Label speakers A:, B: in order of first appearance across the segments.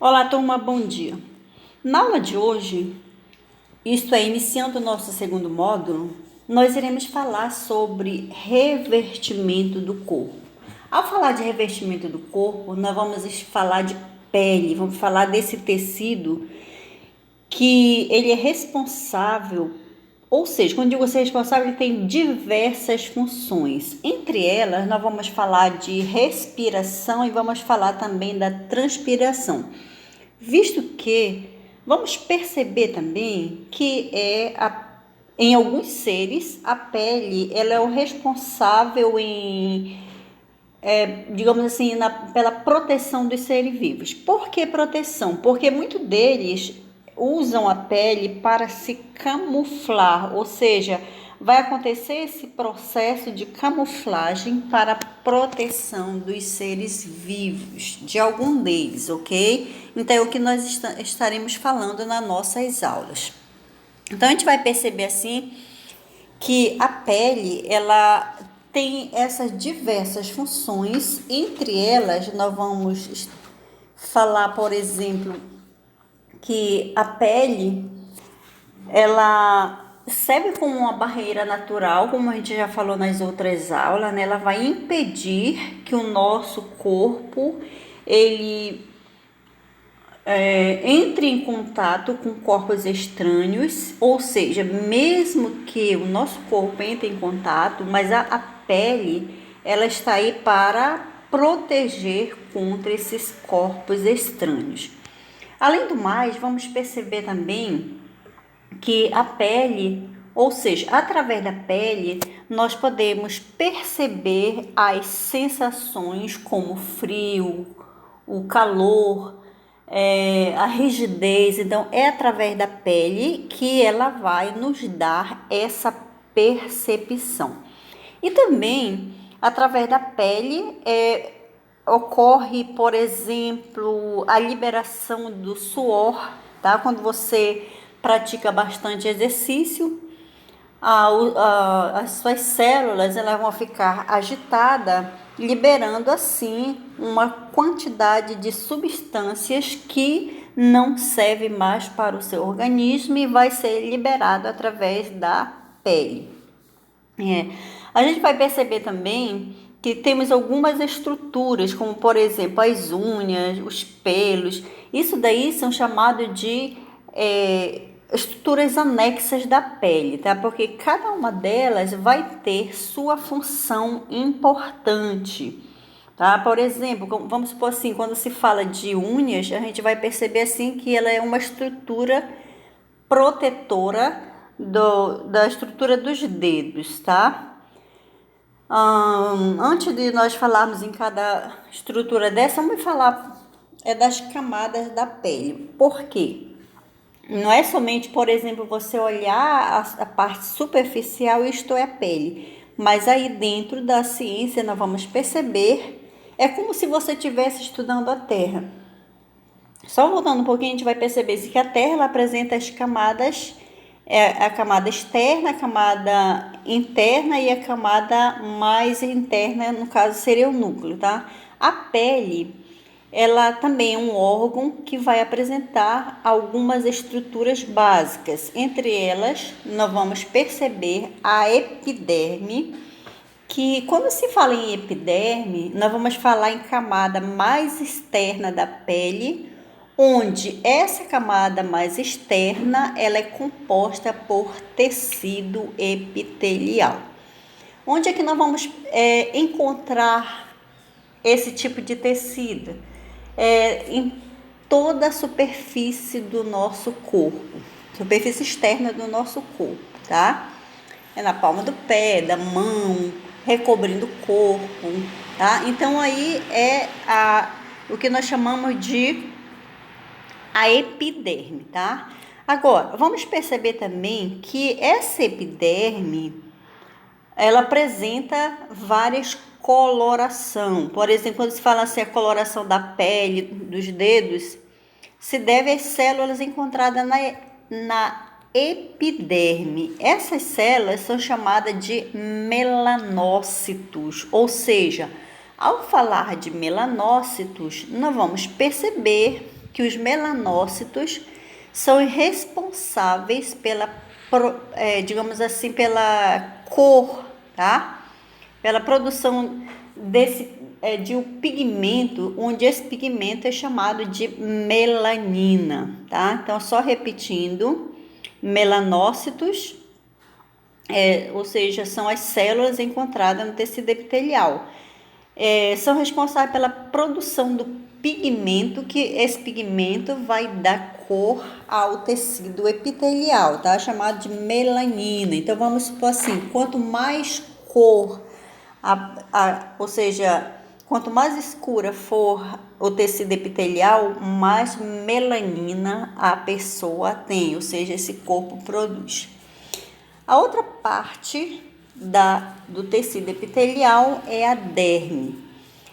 A: Olá, turma, bom dia. Na aula de hoje, isto é, iniciando o nosso segundo módulo, nós iremos falar sobre revestimento do corpo. Ao falar de revestimento do corpo, nós vamos falar de pele, vamos falar desse tecido que ele é responsável, ou seja, quando digo ser responsável, ele tem diversas funções. Entre elas, nós vamos falar de respiração e vamos falar também da transpiração. Visto que vamos perceber também que em alguns seres a pele ela é o responsável digamos assim, pela proteção dos seres vivos. Por que proteção? Porque muitos deles usam a pele para se camuflar, ou seja, vai acontecer esse processo de camuflagem para a proteção dos seres vivos, de algum deles, ok? Então é o que nós estaremos falando nas nossas aulas. Então a gente vai perceber assim que a pele, ela tem essas diversas funções. Entre elas, nós vamos falar, por exemplo, que a pele, ela serve como uma barreira natural, como a gente já falou nas outras aulas, né? Ela vai impedir que o nosso corpo, ele entre em contato com corpos estranhos, ou seja, mesmo que o nosso corpo entre em contato, mas a pele, ela está aí para proteger contra esses corpos estranhos. Além do mais, vamos perceber também que a pele, ou seja, através da pele, nós podemos perceber as sensações como o frio, o calor, a rigidez. Então, é através da pele que ela vai nos dar essa percepção. E também, através da pele, ocorre, por exemplo, a liberação do suor, tá? Quando você pratica bastante exercício, as suas células elas vão ficar agitadas, liberando assim uma quantidade de substâncias que não serve mais para o seu organismo e vai ser liberado através da pele. A gente vai perceber também que temos algumas estruturas, como por exemplo as unhas, os pelos. Isso daí são chamados de estruturas anexas da pele, tá? Porque cada uma delas vai ter sua função importante, tá? Por exemplo, vamos supor assim, quando se fala de unhas, a gente vai perceber assim que ela é uma estrutura protetora da estrutura dos dedos, tá? Antes de nós falarmos em cada estrutura dessa, vamos falar das camadas da pele. Por quê? Não é somente, por exemplo, você olhar a parte superficial, isto é a pele, mas aí dentro da ciência nós vamos perceber, é como se você estivesse estudando a Terra. Só voltando um pouquinho, a gente vai perceber que a Terra ela apresenta as camadas, a camada externa, a camada interna e a camada mais interna, no caso seria o núcleo, tá? A pele, ela também é um órgão que vai apresentar algumas estruturas básicas. Entre elas, nós vamos perceber a epiderme, que quando se fala em epiderme, nós vamos falar em camada mais externa da pele, onde essa camada mais externa ela é composta por tecido epitelial. Onde é que nós vamos encontrar esse tipo de tecido? Em toda a superfície do nosso corpo, superfície externa do nosso corpo, tá? É na palma do pé, da mão, recobrindo o corpo, tá? Então aí o que nós chamamos de a epiderme, tá? Agora, vamos perceber também que essa epiderme, ela apresenta várias coloração. Por exemplo, quando se fala assim, a coloração da pele, dos dedos, se deve às células encontradas na epiderme. Essas células são chamadas de melanócitos, ou seja, ao falar de melanócitos, nós vamos perceber que os melanócitos são responsáveis pela, digamos assim, pela cor, tá? Pela produção de um pigmento, onde esse pigmento é chamado de melanina, tá? Então, só repetindo, melanócitos, ou seja, são as células encontradas no tecido epitelial. São responsáveis pela produção do pigmento, que esse pigmento vai dar cor ao tecido epitelial, tá? Chamado de melanina. Então, vamos supor assim, quanto mais cor, ou seja, quanto mais escura for o tecido epitelial, mais melanina a pessoa tem, ou seja, esse corpo produz. A outra parte do tecido epitelial é a derme.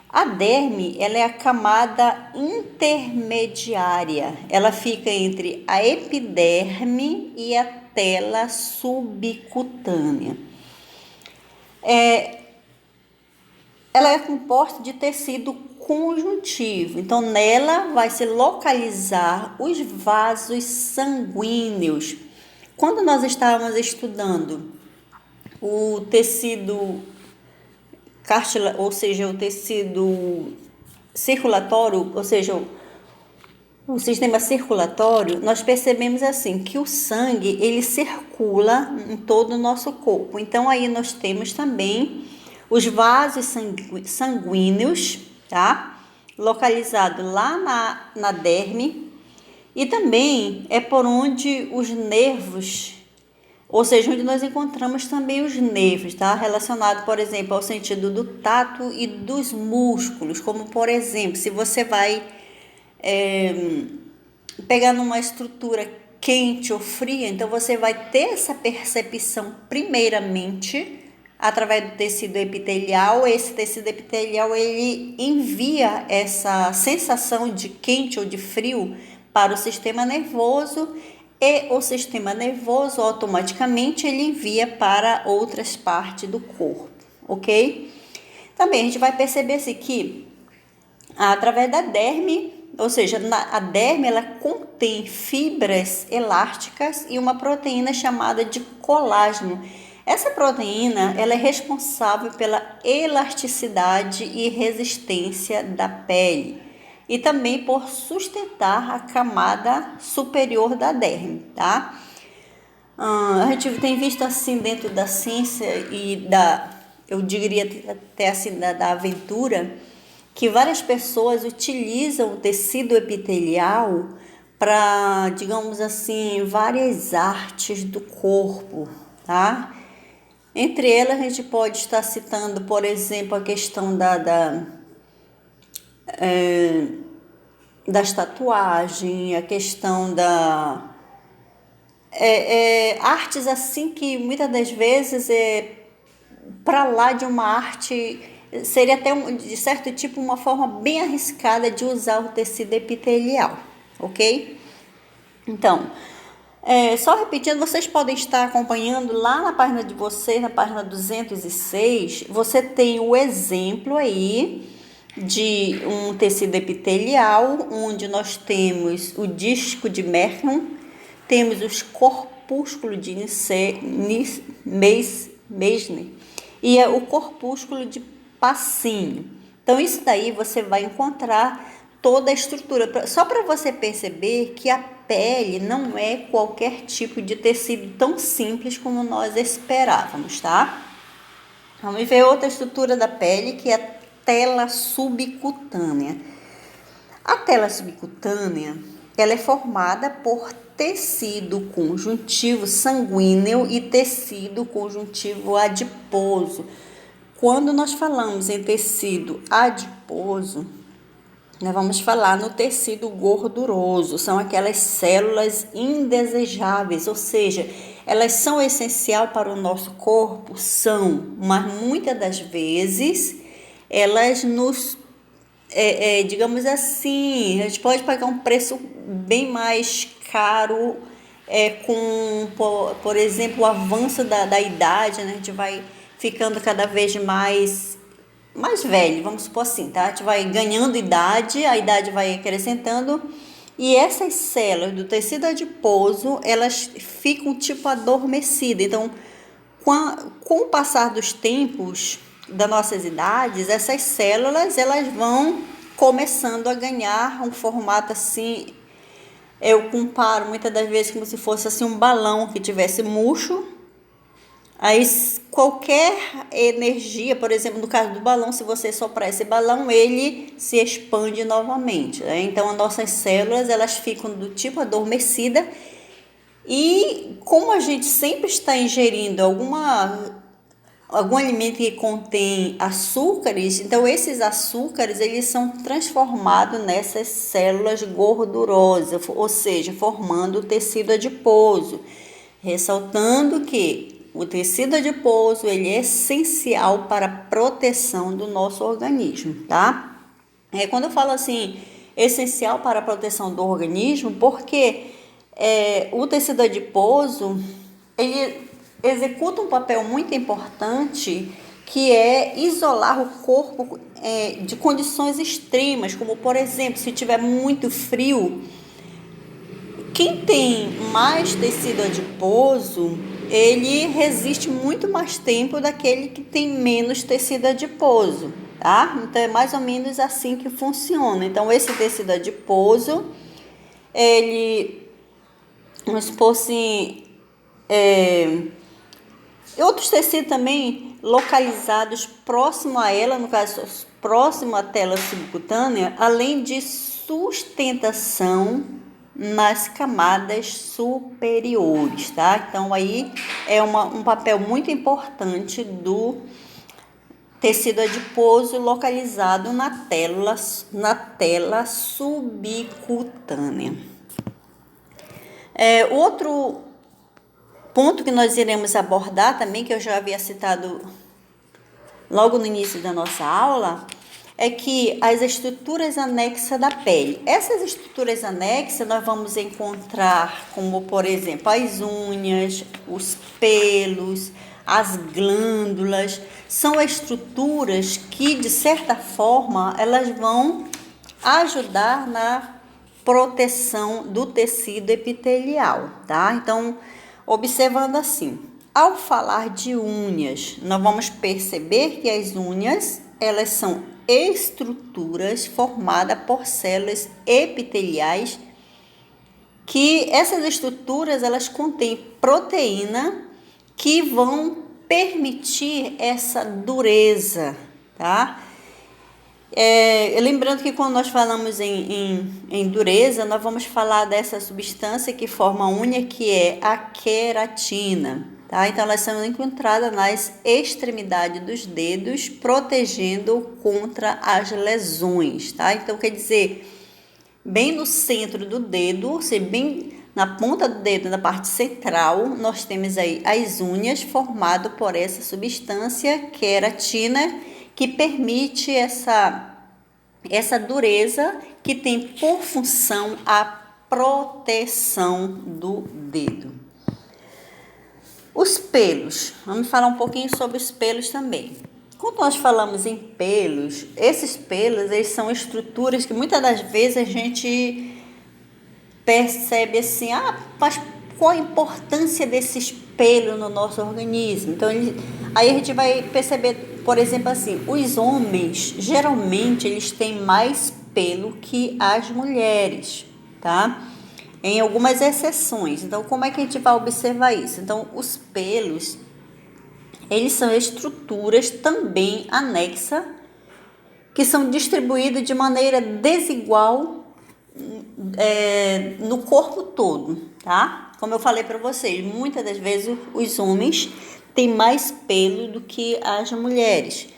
A: A derme, ela é a camada intermediária. Ela fica entre a epiderme e a tela subcutânea. Ela é composta de tecido conjuntivo. Então, nela vai se localizar os vasos sanguíneos. Quando nós estávamos estudando o tecido ou seja, o tecido circulatório, ou seja, o sistema circulatório, nós percebemos assim que o sangue, ele circula em todo o nosso corpo. Então, aí nós temos também os vasos sanguíneos, tá? Localizado lá na derme, e também é por onde os nervos, ou seja, onde nós encontramos também os nervos, tá? Relacionado, por exemplo, ao sentido do tato e dos músculos, como por exemplo, se você vai pegar numa estrutura quente ou fria, então você vai ter essa percepção primeiramente através do tecido epitelial. Esse tecido epitelial, ele envia essa sensação de quente ou de frio para o sistema nervoso, e o sistema nervoso automaticamente ele envia para outras partes do corpo, ok? Também a gente vai perceber assim que através da derme, ou seja, a derme ela contém fibras elásticas e uma proteína chamada de colágeno. Essa proteína ela é responsável pela elasticidade e resistência da pele e também por sustentar a camada superior da derme, tá? A gente tem visto assim dentro da ciência e eu diria até assim da aventura, que várias pessoas utilizam o tecido epitelial para, digamos assim, várias artes do corpo, tá? Entre elas a gente pode estar citando, por exemplo, a questão das tatuagens, a questão artes assim que muitas das vezes para lá de uma arte, seria até de certo tipo uma forma bem arriscada de usar o tecido epitelial, ok? Então, só repetindo, vocês podem estar acompanhando lá na página de vocês, na página 206, você tem o exemplo aí de um tecido epitelial, onde nós temos o disco de Merckx, temos os corpúsculos de Meissner e o corpúsculo de Pacini. Então, isso daí você vai encontrar toda a estrutura, só para você perceber que a pele não é qualquer tipo de tecido tão simples como nós esperávamos, tá? Vamos ver outra estrutura da pele, que é a tela subcutânea. A tela subcutânea, ela é formada por tecido conjuntivo sanguíneo e tecido conjuntivo adiposo. Quando nós falamos em tecido adiposo, nós vamos falar no tecido gorduroso, são aquelas células indesejáveis, ou seja, elas são essenciais para o nosso corpo? São, mas muitas das vezes elas nos, digamos assim, a gente pode pagar um preço bem mais caro com, por exemplo, o avanço da idade, né? A gente vai ficando cada vez mais velho, vamos supor assim, tá? A gente vai ganhando idade, a idade vai acrescentando E essas células do tecido adiposo, elas ficam tipo adormecidas. Então, com o passar dos tempos, das nossas idades, essas células, elas vão começando a ganhar um formato assim. Eu comparo muitas das vezes como se fosse assim um balão que tivesse murcho. Aí qualquer energia, por exemplo, no caso do balão, se você soprar esse balão, ele se expande novamente, né? Então as nossas células, elas ficam do tipo adormecida, e como a gente sempre está ingerindo algum alimento que contém açúcares, então esses açúcares, eles são transformados nessas células gordurosas, ou seja, formando o tecido adiposo, ressaltando que o tecido adiposo, ele é essencial para a proteção do nosso organismo, tá? Quando eu falo assim, essencial para a proteção do organismo, porque o tecido adiposo, ele executa um papel muito importante, que é isolar o corpo de condições extremas, como por exemplo, se tiver muito frio. Quem tem mais tecido adiposo, ele resiste muito mais tempo daquele que tem menos tecido adiposo, tá? Então é mais ou menos assim que funciona. Então esse tecido adiposo, ele, vamos supor assim, outros tecidos também localizados próximo a ela, no caso próximo à tela subcutânea, além de sustentação nas camadas superiores, tá? Então aí é um papel muito importante do tecido adiposo localizado na tela subcutânea. Outro ponto que nós iremos abordar também, que eu já havia citado logo no início da nossa aula, é que as estruturas anexas da pele. Essas estruturas anexas nós vamos encontrar como, por exemplo, as unhas, os pelos, as glândulas. São estruturas que, de certa forma, elas vão ajudar na proteção do tecido epitelial, tá? Então, observando assim, ao falar de unhas, nós vamos perceber que as unhas, elas são estruturas formadas por células epiteliais, que essas estruturas, elas contêm proteína que vão permitir essa dureza, tá? Lembrando que quando nós falamos em dureza, nós vamos falar dessa substância que forma a unha, que é a queratina, tá? Então, elas são encontradas nas extremidades dos dedos, protegendo contra as lesões, tá? Então, quer dizer, bem no centro do dedo, ou seja, bem na ponta do dedo, na parte central, nós temos aí as unhas formadas por essa substância queratina, que permite essa dureza, que tem por função a proteção do dedo. Os pelos, vamos falar um pouquinho sobre os pelos também. Quando nós falamos em pelos, esses pelos, eles são estruturas que muitas das vezes a gente percebe assim, mas qual a importância desses pelos no nosso organismo? Então, aí a gente vai perceber, por exemplo, assim, os homens, geralmente, eles têm mais pelo que as mulheres, tá? Em algumas exceções. Então, como é que a gente vai observar isso? Então, os pelos, eles são estruturas também anexas, que são distribuídas de maneira desigual no corpo todo, tá? Como eu falei para vocês, muitas das vezes os homens têm mais pelo do que as mulheres.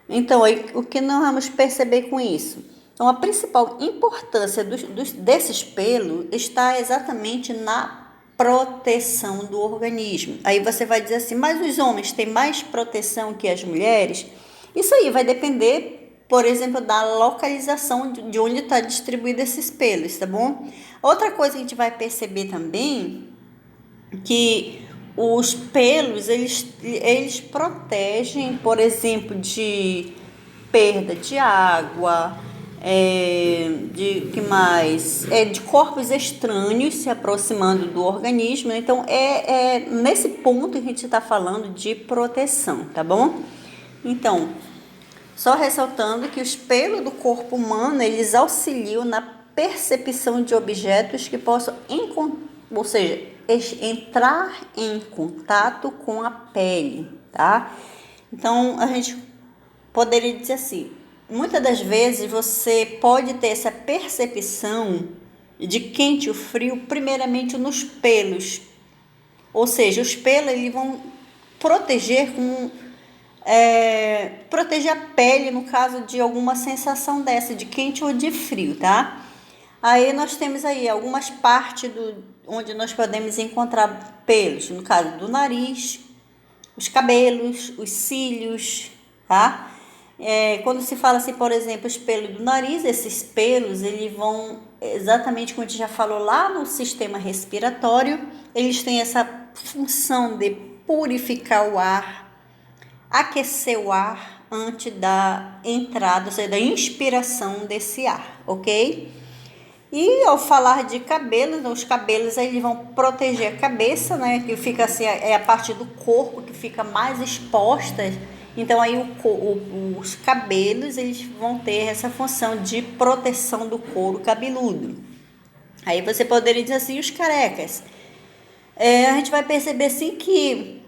A: Então, o que nós vamos perceber com isso? Então, a principal importância desses pelos está exatamente na proteção do organismo. Aí você vai dizer assim, mas os homens têm mais proteção que as mulheres? Isso aí vai depender, por exemplo, da localização de onde está distribuído esses pelos, tá bom? Outra coisa que a gente vai perceber também, que os pelos, eles protegem, por exemplo, de perda de água, de que mais? De corpos estranhos se aproximando do organismo. Então, nesse ponto que a gente está falando de proteção, tá bom? Então, só ressaltando que os pelos do corpo humano, eles auxiliam na percepção de objetos que possam, ou seja, entrar em contato com a pele, tá? Então, a gente poderia dizer assim, muitas das vezes você pode ter essa percepção de quente ou frio, primeiramente nos pelos. Ou seja, os pelos eles vão proteger proteger a pele no caso de alguma sensação dessa, de quente ou de frio, tá? Aí nós temos aí algumas partes onde nós podemos encontrar pelos, no caso do nariz, os cabelos, os cílios, tá? Quando se fala assim, por exemplo, os pelos do nariz, esses pelos, eles vão, exatamente como a gente já falou lá no sistema respiratório, eles têm essa função de purificar o ar, aquecer o ar antes da entrada, ou seja, da inspiração desse ar, ok? E ao falar de cabelos, os cabelos eles vão proteger a cabeça, né? Que fica assim, é a parte do corpo que fica mais exposta. Então aí os cabelos eles vão ter essa função de proteção do couro cabeludo. Aí você poderia dizer assim, os carecas. A gente vai perceber assim que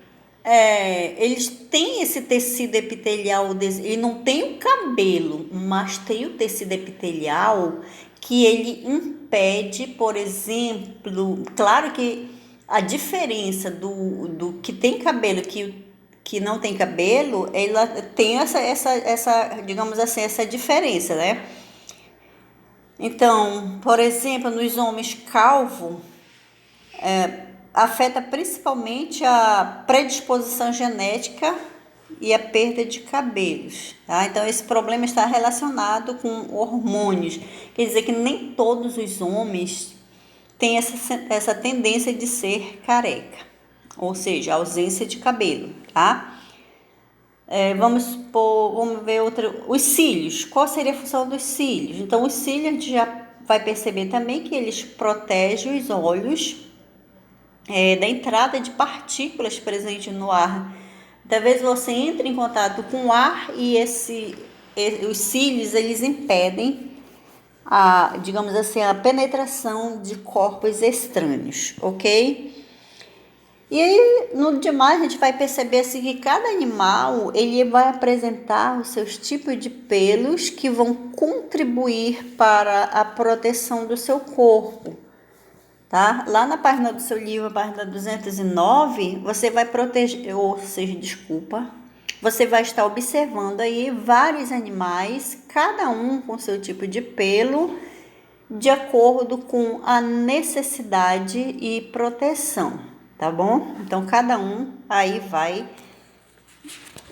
A: eles têm esse tecido epitelial, ele não tem o cabelo, mas tem o tecido epitelial que ele impede, por exemplo, claro que a diferença do que tem cabelo que não tem cabelo, ela tem essa, digamos assim, essa diferença, né? Então, por exemplo, nos homens calvos, afeta principalmente a predisposição genética e a perda de cabelos, tá? Então, esse problema está relacionado com hormônios. Quer dizer que nem todos os homens têm essa tendência de ser careca, ou seja, ausência de cabelo, tá? Vamos ver os cílios. Qual seria a função dos cílios? Então, os cílios a gente já vai perceber também que eles protegem os olhos da entrada de partículas presentes no ar. Talvez você entre em contato com o ar e os cílios eles impedem digamos assim, a penetração de corpos estranhos, ok? E aí, no demais, a gente vai perceber assim, que cada animal ele vai apresentar os seus tipos de pelos que vão contribuir para a proteção do seu corpo. Tá? Lá na página do seu livro, página 209, você vai proteger, ou seja, desculpa, você vai estar observando aí vários animais, cada um com seu tipo de pelo, de acordo com a necessidade e proteção, tá bom? Então, cada um aí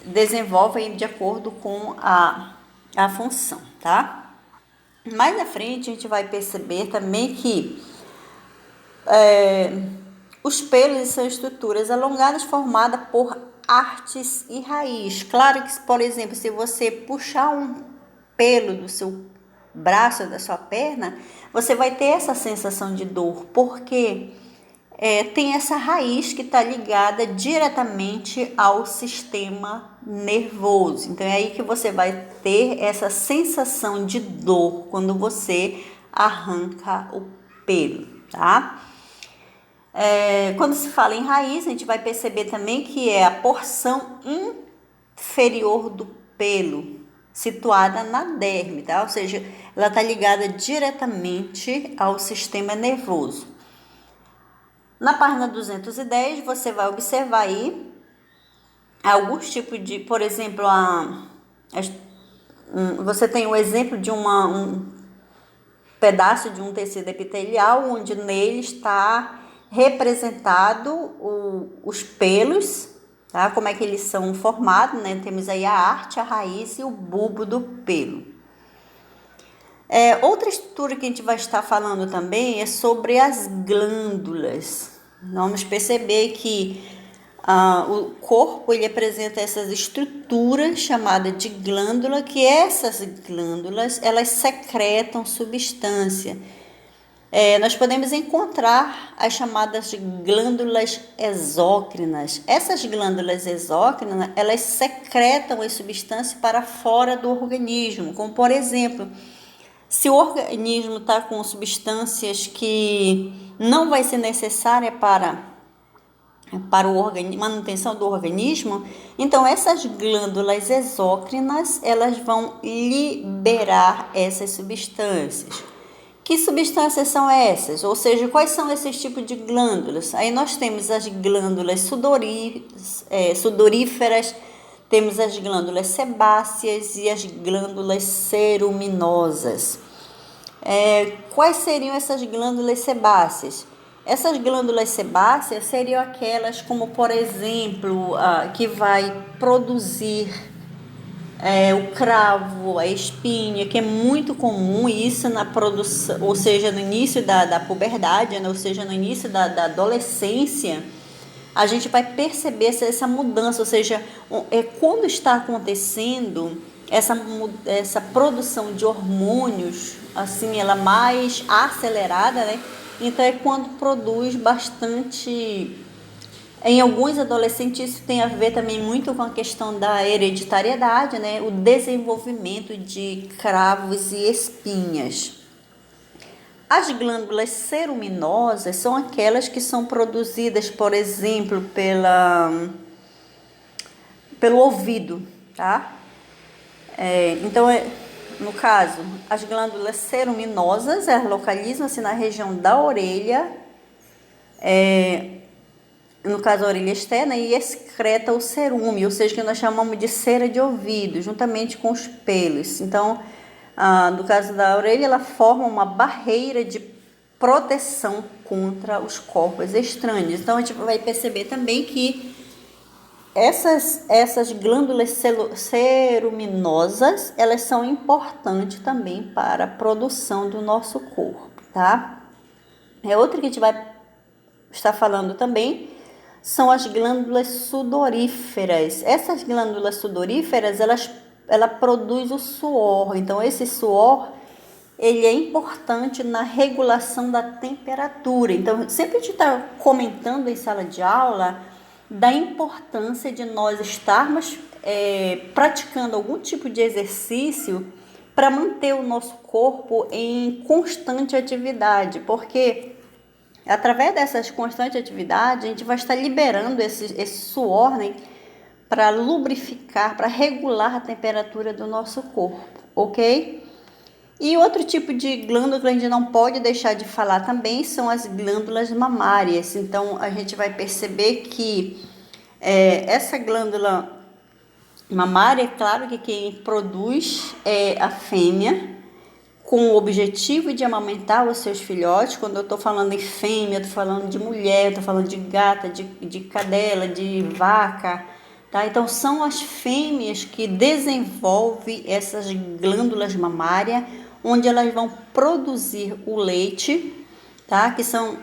A: desenvolve de acordo com a função, tá? Mais à frente, a gente vai perceber também que os pelos são estruturas alongadas formadas por hastes e raiz. Claro que, por exemplo, se você puxar um pelo do seu braço ou da sua perna, você vai ter essa sensação de dor, porque tem essa raiz que está ligada diretamente ao sistema nervoso. Então é aí que você vai ter essa sensação de dor quando você arranca o pelo, tá? Quando se fala em raiz, a gente vai perceber também que é a porção inferior do pelo, situada na derme, tá? Ou seja, ela está ligada diretamente ao sistema nervoso. Na página 210, você vai observar aí alguns tipos de, por exemplo, você tem o exemplo de um pedaço de um tecido epitelial, onde nele está representado os pelos, tá? Como é que eles são formados, né? Temos aí a arte, a raiz e o bulbo do pelo. Outra estrutura que a gente vai estar falando também é sobre as glândulas. Vamos perceber que O corpo ele apresenta essas estruturas chamadas de glândula, que essas glândulas elas secretam substância. Nós podemos encontrar as chamadas de glândulas exócrinas. Essas glândulas exócrinas elas secretam as substâncias para fora do organismo, como por exemplo, se o organismo está com substâncias que não vai ser necessária para manutenção do organismo, então essas glândulas exócrinas elas vão liberar essas substâncias. Que substâncias são essas? Ou seja, quais são esses tipos de glândulas? Aí nós temos as glândulas sudoríferas, temos as glândulas sebáceas e as glândulas ceruminosas. Quais seriam essas glândulas sebáceas? Essas glândulas sebáceas seriam aquelas como, por exemplo, que vai produzir o cravo, a espinha, que é muito comum isso na produção, ou seja, no início da puberdade, né? Ou seja, no início da adolescência, a gente vai perceber essa mudança, ou seja, quando está acontecendo essa produção de hormônios, assim, ela mais acelerada, né? Então é quando produz bastante. Em alguns adolescentes isso tem a ver também muito com a questão da hereditariedade, né? O desenvolvimento de cravos e espinhas. As glândulas ceruminosas são aquelas que são produzidas, por exemplo, pelo ouvido, tá? Então, no caso, as glândulas ceruminosas, elas localizam-se na região da orelha, no caso a orelha externa, e excreta o cerume, ou seja, que nós chamamos de cera de ouvido, juntamente com os pelos. Então, no caso da orelha, ela forma uma barreira de proteção contra os corpos estranhos. Então, a gente vai perceber também que essas glândulas ceruminosas, elas são importantes também para a produção do nosso corpo, tá? Outra que a gente vai estar falando também são as glândulas sudoríferas. Essas glândulas sudoríferas, ela produz o suor. Então, esse suor, ele é importante na regulação da temperatura. Então, sempre a gente está comentando em sala de aula da importância de nós estarmos praticando algum tipo de exercício para manter o nosso corpo em constante atividade, porque através dessas constantes atividades a gente vai estar liberando esse suor, né, para lubrificar, para regular a temperatura do nosso corpo, ok? E outro tipo de glândula que a gente não pode deixar de falar também são as glândulas mamárias. Então, a gente vai perceber que essa glândula mamária, é claro que quem produz é a fêmea, com o objetivo de amamentar os seus filhotes. Quando eu estou falando em fêmea, estou falando de mulher, estou falando de gata, de cadela, de vaca, tá? Então, são as fêmeas que desenvolvem essas glândulas mamárias, onde elas vão produzir o leite, tá? Que são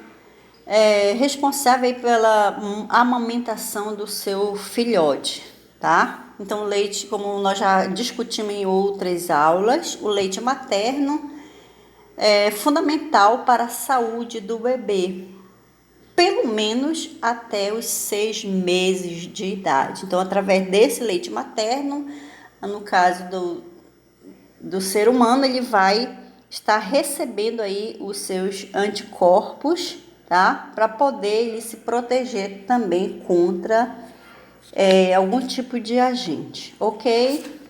A: responsáveis pela amamentação do seu filhote, tá? Então, o leite, como nós já discutimos em outras aulas, o leite materno é fundamental para a saúde do bebê, pelo menos até os 6 meses de idade. Então, através desse leite materno, no caso do ser humano, ele vai estar recebendo aí os seus anticorpos, tá? Para poder ele se proteger também contra algum tipo de agente, ok?